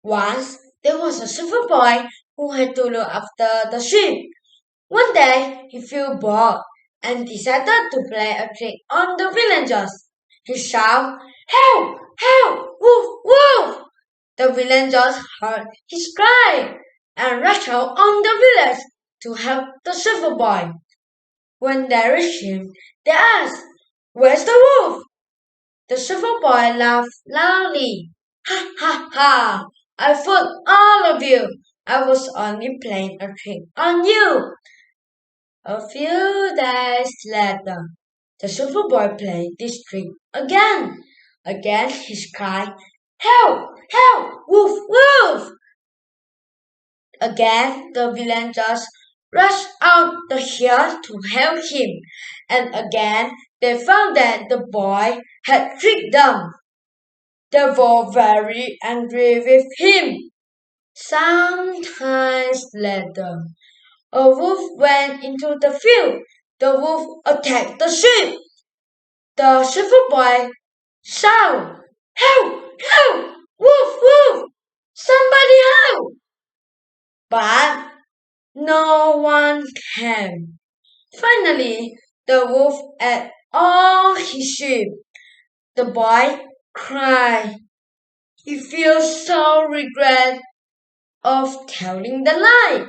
Once there was a shepherd boy who had to look after the sheep. One day he felt bored and decided to play a trick on the villagers. He shouted, "Help! Help! Woof! Woof!" The villagers heard his cry and rushed out on the village to help the shepherd boy. When they reached him, they asked, "Where's the wolf?" The shepherd boy laughed loudly. "Ha ha ha! I fooled all of you. I was only playing a trick on you." A few days later, the shepherd boy played this trick again. Again he cried, "Help! Help! Wolf! Wolf!" Again the villagers rushed out the hill to help him, and again they found that the boy had tricked them. They were very angry with him. Some time later, a wolf went into the field. The wolf attacked the sheep. The shepherd boy shouted, "Help! Help! Wolf! Wolf! Somebody help!" But no one came. Finally, the wolf ate all his sheep. The boy cried. He feels so regret of telling the lie.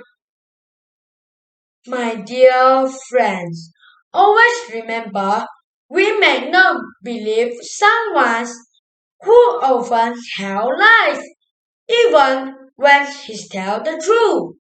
My dear friends, always remember we may not believe someone who often tells lies, even when he tells the truth.